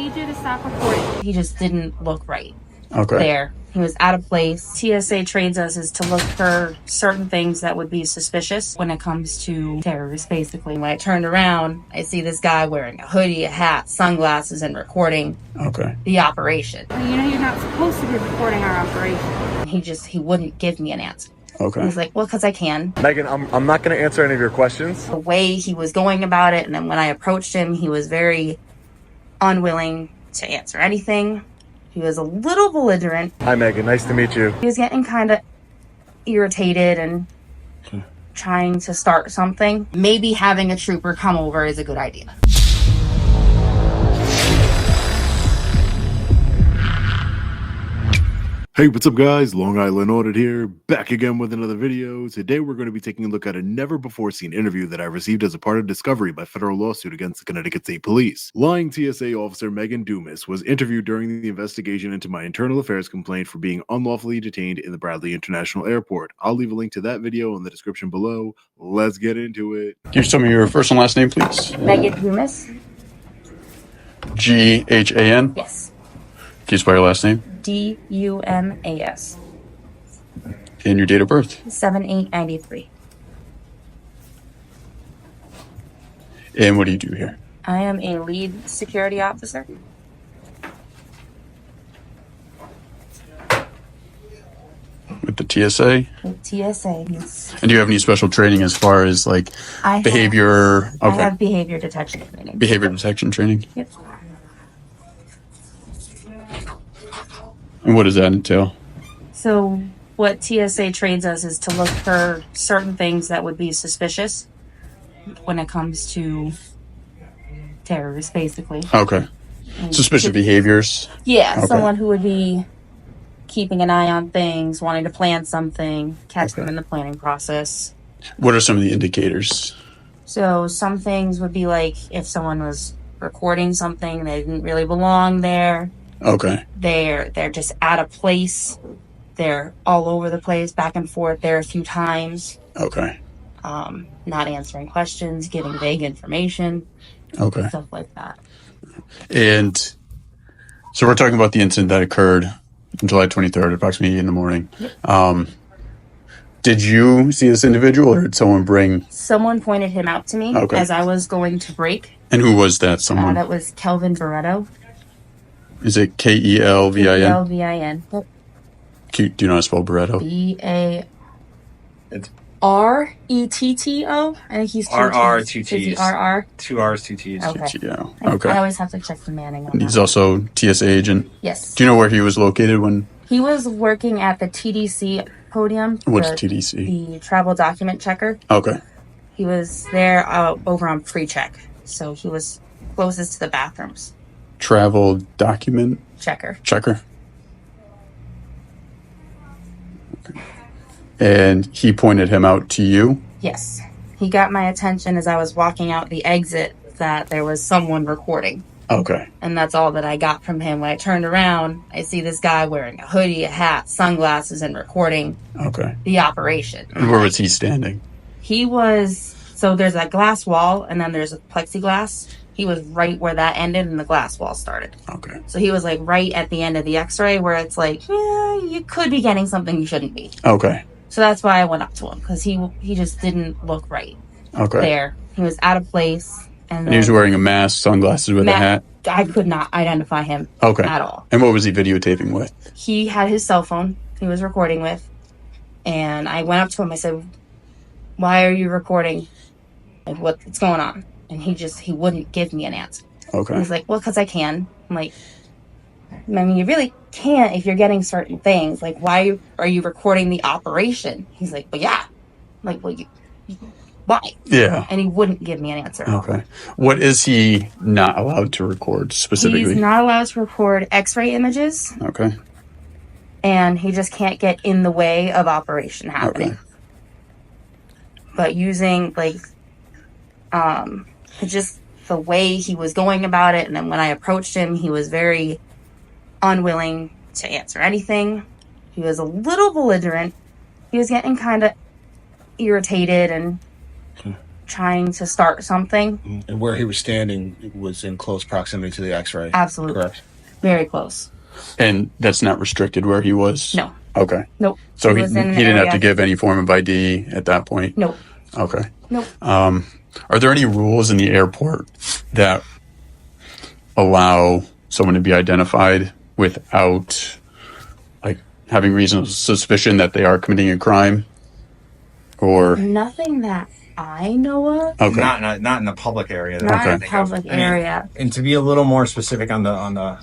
need you to stop recording. He just didn't look right. Okay. There. He was out of place. TSA trains us is to look for certain things that would be suspicious when it comes to terrorists, basically. When I turned around, I see this guy wearing a hoodie, a hat, sunglasses, and recording the operation. You know you're not supposed to be recording our operation. He wouldn't give me an answer. Okay. He's like, well, because I can. Megan, I'm not going to answer any of your questions. The way he was going about it, and then when I approached him, he was very unwilling to answer anything. He was a little belligerent. Hi, Megan. Nice to meet you. He was getting kind of irritated and trying to start something. Maybe having a trooper come over is a good idea. Hey, what's up guys? Long Island Audit here, back again with another video. Today we're going to be taking a look at a never-before-seen interview that I received as a part of discovery by federal lawsuit against the Connecticut State Police. Lying TSA officer Megan Dumas was interviewed during the investigation into my internal affairs complaint for being unlawfully detained in the Bradley International Airport. I'll leave a link to that video in the description below. Let's get into it. Can you tell me your first and last name, please? Megan Dumas? G-H-A-N? Yes. Can you spell your last name? D-U-M-A-S. And your date of birth? 7/8/93. And what do you do here? I am a lead security officer. With the TSA? With TSA. Yes. And do you have any special training as far as like behavior? I have behavior detection training. Behavior detection training? Yep. And what does that entail? So what TSA trains us is to look for certain things that would be suspicious when it comes to terrorists, basically. Okay. And Suspicious behaviors? Yeah, Okay. someone who would be keeping an eye on things, wanting to plan something, catch them in the planning process. What are some of the indicators? So some things would be like if someone was recording something, they didn't really belong there. Okay. They're just out of place. They're all over the place, back and forth there a few times. Okay. Not answering questions, giving vague information. Okay. Stuff like that. And so we're talking about the incident that occurred on July 23rd, approximately 8 in the morning. Yep. Did you see this individual or did someone bring? Someone pointed him out to me as I was going to break. And who was that someone? That was Kelvin Barretto. Is it K-E-L-V-I-N? K-E-L-V-I-N. Yep. Do you know how to spell Barretto? B-A-R-E-T-T-O. I think he's R-R, two T's. Is he R-R? Two R's, two T's. Okay. Yeah. I Okay. always have to check the Manning on And he's that. also TSA agent? Yes. Do you know where he was located when? He was working at the TDC podium. What's the TDC? The travel document checker. Okay. He was there over on pre-check. So he was closest to the bathrooms. Travel document? Checker. Checker. Okay. And he pointed him out to you? Yes. He got my attention as I was walking out the exit that there was someone recording. Okay. And that's all that I got from him. When I turned around, I see this guy wearing a hoodie, a hat, sunglasses, and recording the operation. And where was he standing? He was, so there's that glass wall, and then there's a plexiglass. He was right where that ended and the glass wall started. Okay. So he was like right at the end of the x-ray where it's like, yeah, you could be getting something you shouldn't be. Okay. So that's why I went up to him, because he just didn't look right. Okay. There. He was out of place. And he was wearing a mask, sunglasses with a hat? I could not identify him at all. And what was he videotaping with? He had his cell phone he was recording with. And I went up to him. I said, why are you recording? Like, what's going on? And he wouldn't give me an answer. Okay. He's like, well, because I can. I'm like, I mean, you really can't if you're getting certain things. Like, why are you recording the operation? He's like, well, yeah. I'm like, well, why? Yeah. And he wouldn't give me an answer. Okay. What is he not allowed to record specifically? He's not allowed to record x-ray images. Okay. And he just can't get in the way of operation happening. Okay. But using, like, just the way he was going about it, and then when I approached him, he was very unwilling to answer anything. He was a little belligerent. He was getting kind of irritated and trying to start something. And where he was standing was in close proximity to the X-ray. Absolutely. Correct. Very close. And that's not restricted where he was? No. Okay. Nope. So he was in an didn't have area- to give any form of ID at that point? Nope. Okay. Nope. Are there any rules in the airport that allow someone to be identified without, like, having reasonable suspicion that they are committing a crime? Or Nothing that I know of. okay, Not in the public area. that Not I in think public of. I mean, area. and to be a little more specific on the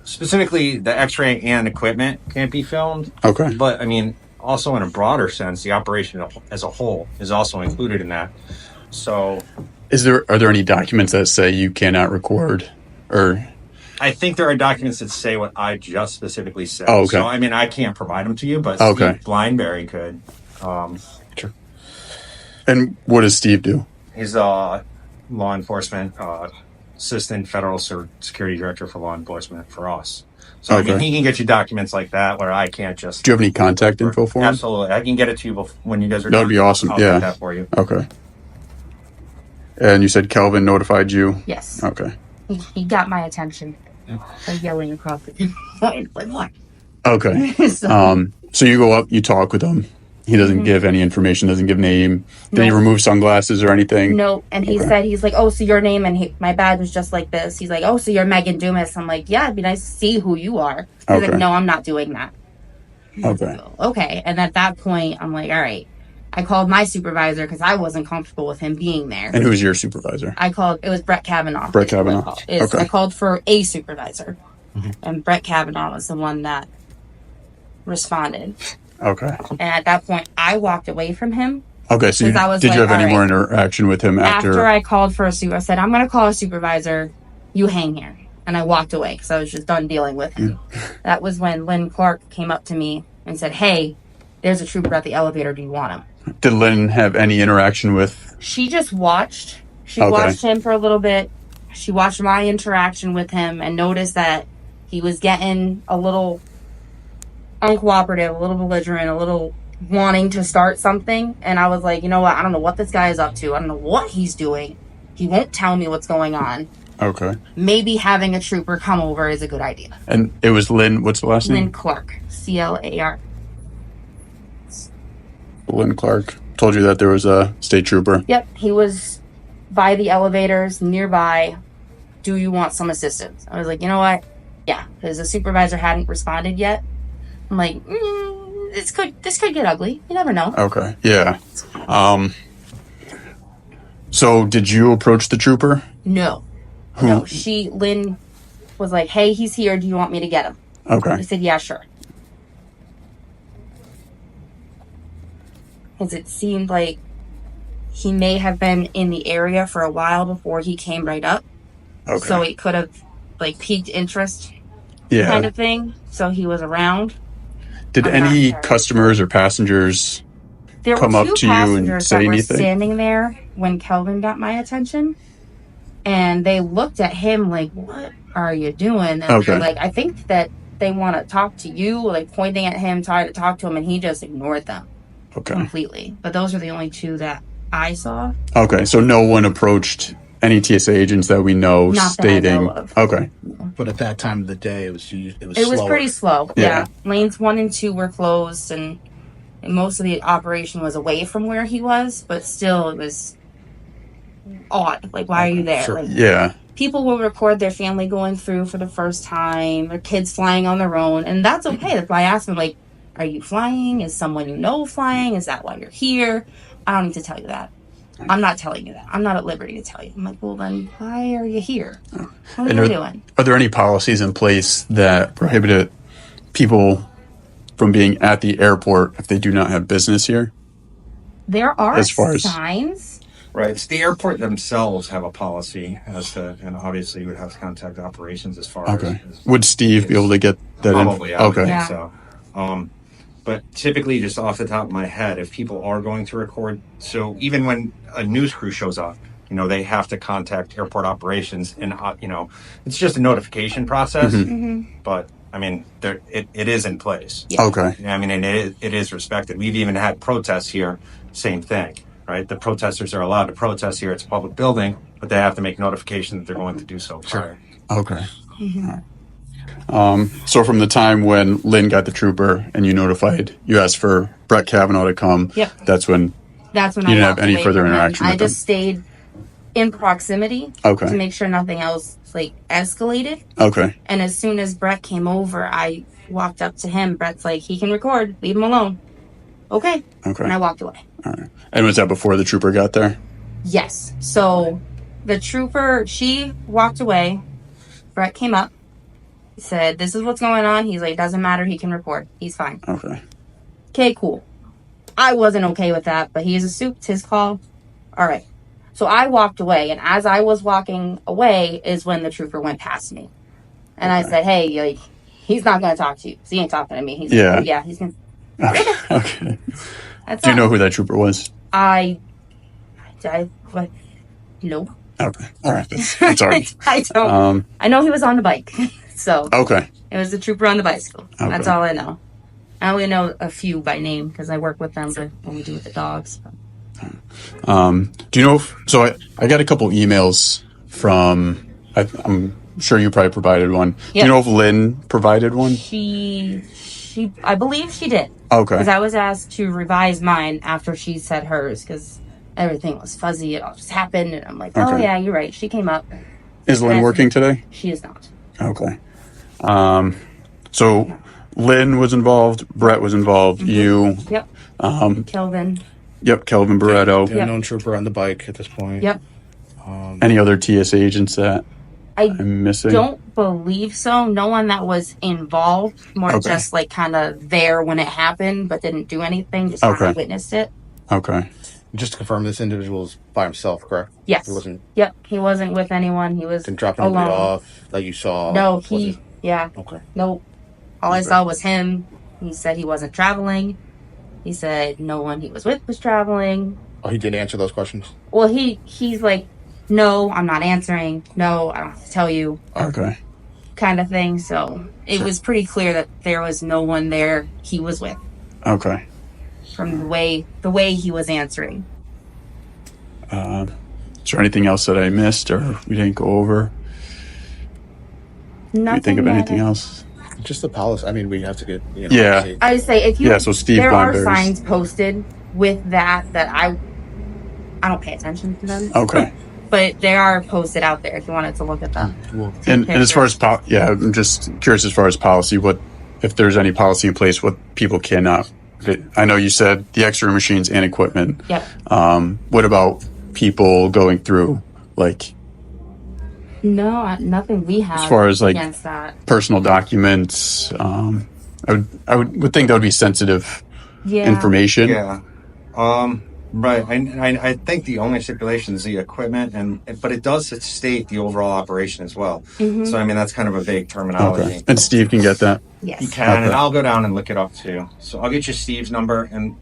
specifically the X-ray and equipment can't be filmed. okay, But I mean, also in a broader sense, the operation as a whole is also included in that. So are there any documents that say you cannot record or? I think there are documents that say what I just specifically said. Oh, okay. So I mean, I can't provide them to you, but Okay. Steve Blindberry could. Sure. And what does Steve do? He's a law enforcement assistant federal security director for law enforcement for us. So I mean, Okay. he can get you documents like that where I can't just. Do you have any contact info for him? Absolutely, I can get it to you when you guys are. That would be done. awesome. I'll Yeah. get that for you. Okay. And you said Kelvin notified you? Yes. Okay. He got my attention by yelling across the like what? Okay. So, So you go up, you talk with him. He doesn't give any information, doesn't give name. Did he No. remove sunglasses or anything? no, and he Okay. said, he's like, oh, so your name, and my badge was just like this. He's like, oh, so you're Megan Dumas. I'm like, yeah, it'd be nice to see who you are. He's Okay. like, no, I'm not doing that. Okay. So, okay. And at that point, I'm like, all right. I called my supervisor because I wasn't comfortable with him being there. And who's your supervisor? It was Brett Kavanaugh. Brett is who I Kavanaugh. called. Okay. I called for a supervisor. And Brett Kavanaugh was the one that responded. Okay. And at that point, I walked away from him. Okay. So 'Cause I was did you like, have any all more right. interaction with him After I called for a supervisor, I said, I'm going to call a supervisor. You hang here. And I walked away because I was just done dealing with him. That was when Lynn Clark came up to me and said, hey, there's a trooper at the elevator. Do you want him? Did Lynn have any interaction with? She just watched. She Okay. watched him for a little bit. She watched my interaction with him and noticed that he was getting a little uncooperative, a little belligerent, a little wanting to start something. And I was like, you know what? I don't know what this guy is up to. I don't know what he's doing. He won't tell me what's going on. Okay. Maybe having a trooper come over is a good idea. And it was Lynn. What's the last Lynn name? Clark, CLAR. Lynn Clark told you that there was a state trooper. Yep, he was by the elevators nearby. Do you want some assistance? I was like, you know what? Yeah, because the supervisor hadn't responded yet. I'm like, this could get ugly. You never know. Okay. Yeah. So did you approach the trooper? No. No, Lynn was like, hey, he's here. Do you want me to get him? I Okay. said, yeah, sure. Because it seemed like he may have been in the area for a while before he came right up. Okay. So it could have, like, piqued interest Yeah. kind of thing. So he was around. Did I'm not any sure. customers or passengers There come were up two to you and passengers say that were anything? standing there when Kelvin got my attention. And they looked at him like, what are you doing? And Okay. they're like, I think that they want to talk to you, like pointing at him, trying to talk to him, and he just ignored them Okay. completely. But those are the only two that I saw. Okay. So no one approached any TSA agents that we know Not that I stating. know of. Okay. But at that time of the day, it was It was slower. pretty slow. Yeah. Yeah. Lanes 1 and 2 were closed, and most of the operation was away from where he was, but still it was odd. Like, why are you there? Sure. Like, Yeah. people will record their family going through for the first time, their kids flying on their own, and that's okay. That's why I asked them, like, are you flying? Is someone you know flying? Is that why you're here? I don't need to tell you that. I'm not telling you that. I'm not at liberty to tell you. I'm like, well, then why are you here? What are And you doing? Are there any policies in place that prohibited people from being at the airport if they do not have business here? There are as far as- signs. Right. It's the airport themselves have a policy as to, and obviously you would have to contact operations as far Okay. as Would Steve be able to get that? probably. I would Okay. think Yeah. so. But typically, just off the top of my head, if people are going to record, so even when a news crew shows up, you know, they have to contact airport operations, and you know, it's just a notification process. But I mean, it is in place. Okay. I mean, and it is respected. We've even had protests here, same thing, right? The protesters are allowed to protest here. It's a public building, but they have to make notification that they're going to do so prior. Okay. All right. So from the time when Lynn got the trooper and you asked for Brett Kavanaugh to come. Yep. That's when I you didn't have walked any away further from him. interaction I with just stayed in proximity Okay. to make sure nothing else like escalated. Okay. And as soon as Brett came over, I walked up to him. Brett's like, he can record. Leave him alone. Okay. Okay. And I walked away. All right. And was that before the trooper got there? Yes. So the trooper, she walked away. Brett came up. He said, this is what's going on. He's like, doesn't matter. He can record. He's fine. Okay. Okay, cool. I wasn't okay with that, but he is a suit. It's his call. All right. So I walked away. And as I was walking away is when the trooper went past me. And I said, hey, like, he's not going to talk to you. 'Cause he ain't talking to me. He's Yeah. like, oh, yeah, he's going to. Okay. Okay. That's Do you all. know who that trooper was? What? No. Okay. All right. That's all right. I don't. I know he was on the bike. So Okay. it was the trooper on the bicycle. Okay. That's all I know. I only know a few by name because I work with them when we do with the dogs. Do you know so I got a couple emails from I'm sure you probably provided one. Do Yep. you know if Lynn provided one? She I believe she did. Okay. Because I was asked to revise mine after she said hers because everything was fuzzy. It all just happened. And I'm like, oh, Okay. yeah, you're right. She came up. Is Lynn working today? She is not. Okay. So Lynn was involved, Brett was involved, you, Yep. Kelvin. yep, Kelvin Barretto. The unknown trooper on the bike at this point. Yep. Any other TSA agents that I I'm missing? don't believe so. No one that was involved. More Okay. just like kind of there when it happened, but didn't do anything. Just kind Okay. of witnessed it. Okay. Just to confirm, this individual is by himself, correct? Yes. He wasn't Yep. He wasn't with anyone. He was didn't drop anybody alone. off that you saw. No, Wasn't- yeah. Okay. Nope. All I Okay. saw was him. He said he wasn't traveling. He said no one he was with was traveling. Oh, he didn't answer those questions. Well, he's like, no, I'm not answering. No, I don't have to tell you, Okay. kind of thing. So it was pretty clear that there was no one there he was with Okay. from the way he was answering. Is there anything else that I missed or we didn't go over? Do Nothing you think of that anything I- else? Just the policy. I mean, we have to get. Yeah. obviously- I would say if you Yeah, so Steve there are Weinberg's- signs posted with that I don't pay attention to them, Okay. but they are posted out there if you wanted to look at them. Well, And as far as I'm just curious as far as policy, what if there's any policy in place, what people cannot. I know you said the X-ray machines and equipment. Yep. What about people going through like No, nothing we have as far as like against that. personal documents? I would think that would be sensitive Yeah. information. Yeah. Right. I think the only stipulation is the equipment, but it does state the overall operation as well. So I mean that's kind of a vague terminology. Okay. And Steve can get that. Yes. You can, and Okay. I'll go down and look it up too. So I'll get you Steve's number, and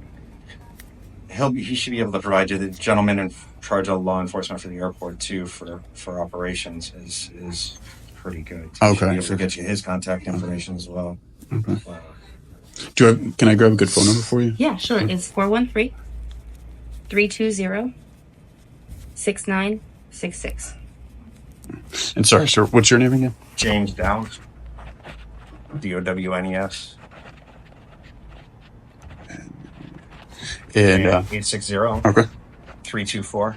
he should be able to provide you. The gentleman in charge of law enforcement for the airport too for operations is pretty good. He should Okay. be able to get you his contact information as well. Okay. Can I grab a good phone number for you? Yeah, sure. It's 413-320-6966. And sorry, sir, what's your name again? James Downs, DOWNES, And 860 okay. 324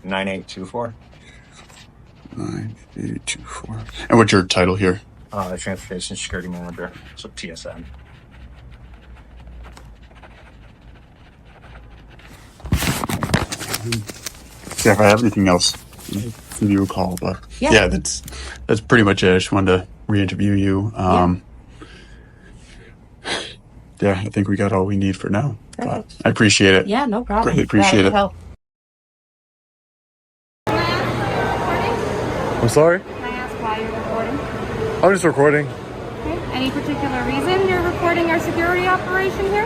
9824. 9824. And what's your title here? The Transportation Security Manager, so TSN. Yeah, if I have anything else, I'll give you a call. But Yeah. that's pretty much it. I just wanted to re-interview you. Yeah, I think we got all we need for now. But Perfect. I appreciate it. Yeah, no problem. Greatly appreciate Glad I it. could help. I'm sorry? Can I ask why you're recording? I'm just recording. Okay. Any particular reason you're recording our security operation here?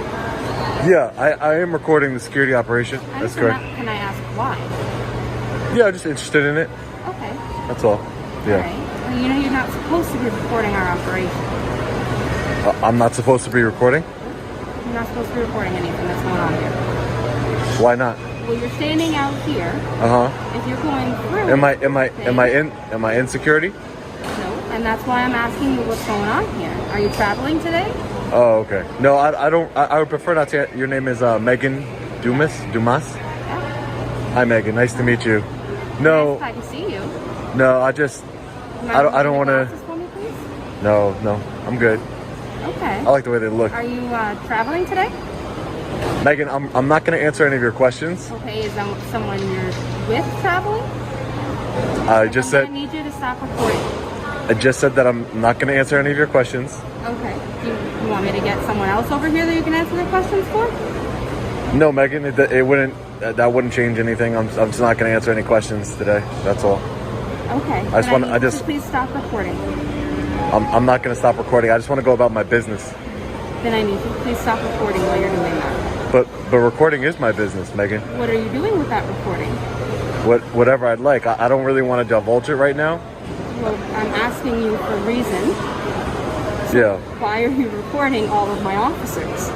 Yeah, I am recording the security operation. I That's just correct. Can I ask why? Yeah, I'm just interested in it. Okay. That's all. All Yeah. right. Well, you know you're not supposed to be recording our operation. I'm not supposed to be recording? You're not supposed to be recording anything that's going on here. Why not? Well, you're standing out here. If you're going through, Am I in security? No, and that's why I'm asking you what's going on here. Are you traveling today? Oh, okay. No, I don't. I would prefer not to. Your name is Megan Dumas. Yeah. Hi, Megan. Nice to meet you. No, Nice to see you. no. I don't want to. For me, please? No, I'm good. Okay. I like the way they look. Are you traveling today? Megan, I'm not going to answer any of your questions. Okay, is that someone you're with traveling? I just said. I need you to stop recording. I just said that I'm not going to answer any of your questions. Okay. Do you want me to get someone else over here that you can answer the questions for? No, Megan, it wouldn't. That wouldn't change anything. I'm just not going to answer any questions today. That's all. Okay. Please stop recording. I'm not going to stop recording. I just want to go about my business. Then I need you to please stop recording while you're doing that. But recording is my business, Megan. What are you doing with that recording? Whatever I'd like. I don't really want to divulge it right now. Well, I'm asking you for a reason. Yeah. Why are you recording all of my officers?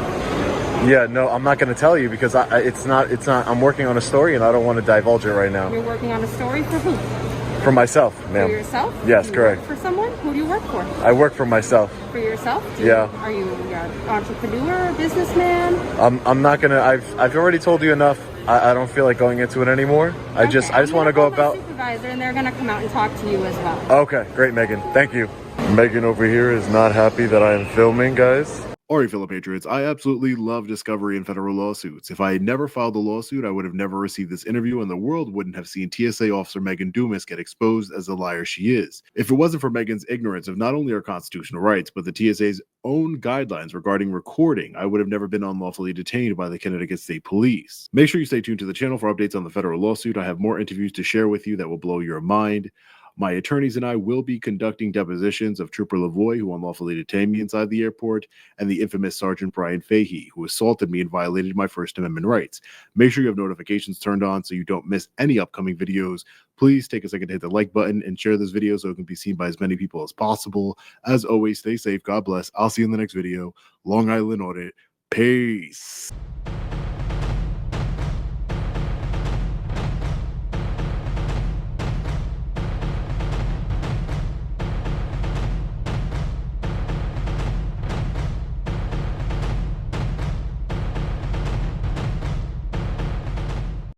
Yeah, no, I'm not going to tell you because it's not. I'm working on a story and I don't want to divulge it right now. You're working on a story for who? For myself, ma'am. For yourself? Yes, Do you correct. Work for someone? Who do you work for? I work for myself. For yourself? Yeah. Are you an entrepreneur, a businessman? I'm not gonna. I've already told you enough. I don't feel like going into it anymore. I just want to go about. Supervisor, and they're gonna come out and talk to you as well. Okay, great, Megan. Thank you. Megan over here is not happy that I am filming, guys. Alright, fellow patriots, I absolutely love discovery in federal lawsuits. If I had never filed a lawsuit, I would have never received this interview and the world wouldn't have seen TSA officer Megan Dumas get exposed as the liar she is. If it wasn't for Megan's ignorance of not only our constitutional rights, but the TSA's own guidelines regarding recording, I would have never been unlawfully detained by the Connecticut State Police. Make sure you stay tuned to the channel for updates on the federal lawsuit. I have more interviews to share with you that will blow your mind. My attorneys and I will be conducting depositions of Trooper Lavoie, who unlawfully detained me inside the airport, and the infamous Sergeant Brian Fahey, who assaulted me and violated my First Amendment rights. Make sure you have notifications turned on so you don't miss any upcoming videos. Please take a second to hit the like button and share this video so it can be seen by as many people as possible. As always, stay safe. God bless. I'll see you in the next video. Long Island Audit. Peace.